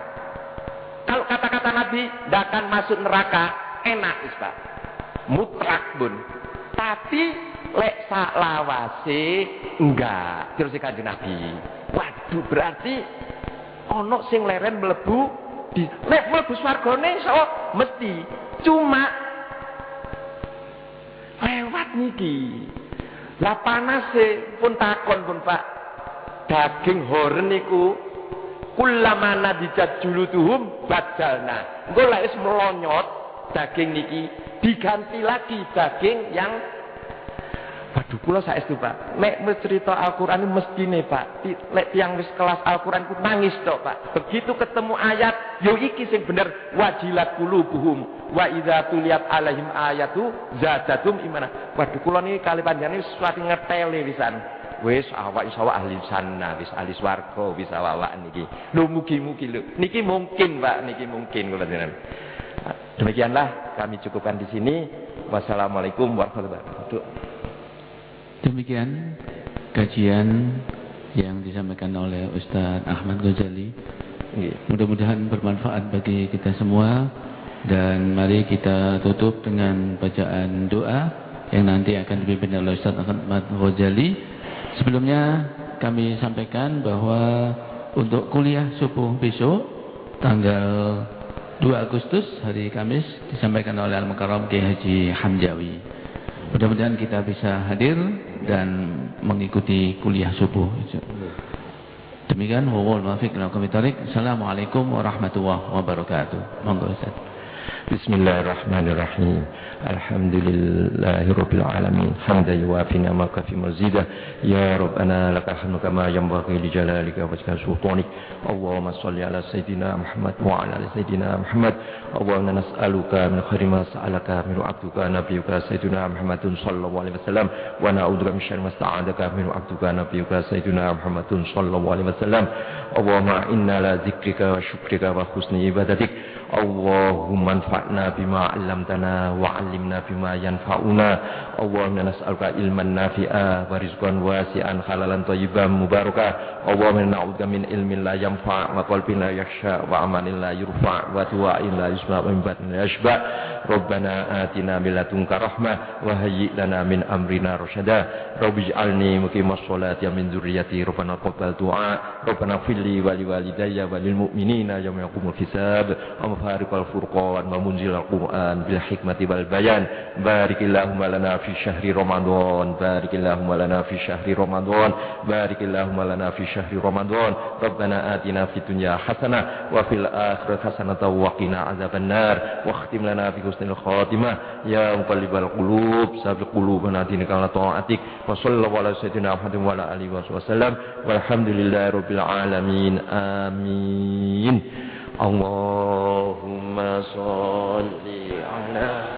Kalau kata-kata Nabi tidak akan masuk neraka, enak Pak. Mutlak bun. Tapi lek saklawase enggak. Terus Kanjeng Nabi. Waduh, berarti ono sing leren mlebu nek mlebu swargane iso mesti. Cuma lewat niki. Lah panase pun takon pun Pak. Daging horen niku kulamana dijat julutuhum badalna. Engko lek wis melonyot daging niki diganti lagi daging yang waduh kula saestu Pak. Nek cerita Al-Qur'an mestine Pak, lek tiyang wis kelas Al-Qur'an ku nangis tok Pak. Begitu ketemu ayat yo iki sing bener wajilat qulubuhum wa idza tuliyat alaihim ayatu zadatum imana. Waduh kula niki kali panjenengan wis suwati ngetele wisan. Wis awak iso ahli sana, wis ahli swarga, wis awak niki. Lho mugi-mugi lho. Niki mungkin Pak, niki mungkin kula jenengan. Demikianlah kami cukupkan di sini. Wassalamualaikum warahmatullahi wabarakatuh. Demikian kajian yang disampaikan oleh Ustaz Ahmad Ghazali. Mudah-mudahan bermanfaat bagi kita semua. Dan mari kita tutup dengan bacaan doa yang nanti akan dipimpin oleh Ustaz Ahmad Ghazali. Sebelumnya kami sampaikan bahwa untuk kuliah subuh besok tanggal 2 Agustus hari Kamis disampaikan oleh Al-Mukarram Kiai Haji Hamjawi. Mudah-mudahan kita bisa hadir dan mengikuti kuliah subuh. Demikian wawal muwaffiq ila aqwamit thoriq. Assalamualaikum warahmatullahi wabarakatuh. Monggo Ustaz. Bismillahirrahmanirrahim. Alhamdulillahirabbil alamin. Hamdan yuwafi ni'maka fi mazidah. Ya Rabbana lakal hamdu kama yanbaghi li jalalika wa wajhi sultanik. Allahumma shalli ala sayidina Muhammad wa ala ali sayidina Muhammad. Allahumma nas'aluka min khairi ma sa'alaka min 'abduka nabiyyuka sayyidina Muhammadun sallallahu alaihi wasallam wa na'udzubika min syarri ma sta'adaka min 'abduka nabiyyuka sayyidina Muhammadun sallallahu alaihi wasallam. Allahumma inna la dzikrika wa syukrika wa husni ibadatik. Allahumma anfa'na bima 'allamtana wa 'allimna bima yanfa'una. Allahumma nas'aluka ilman nafi'a wa rizqan wasi'an halalan thayyiban mubarakah. Allahumma na'udzubika min ilmin la yanfa' wa qalbin la yakhsha wa amalin la yurfa' wa du'ain la yusma' wa batin la yashba'. Rabbana atina min ladunka rahmah wa hayyi' lana min amrina rasyada. Rabbi ij'alni muqimas sholati wa min dzurriyyati. Rabbana taqabbal du'a. Rabbana fili wa liwalidayya wa lil mu'minina yauma yaqumul hisab. Fariqal furqan wa munzilal Qur'an bil hikmati wal bayan. Barikillahumma lana fi syahri Ramadan. Barikillahumma lana fi syahri Ramadan. Barikillahumma lana fi syahri Ramadan. Rabbana atina fid dunya hasanah wa fil akhirati hasanah wa qina adzabannar. Wa khtim lana bi husnil khatimah. Ya muqallibal qulub, sabiq qulubana dinika ala ta'atik. Wa sallallahu ala sayyidina Muhammadin wa ala alihi wasallam. Walhamdulillahirabbil alamin. Amin. Allahumma sholli ala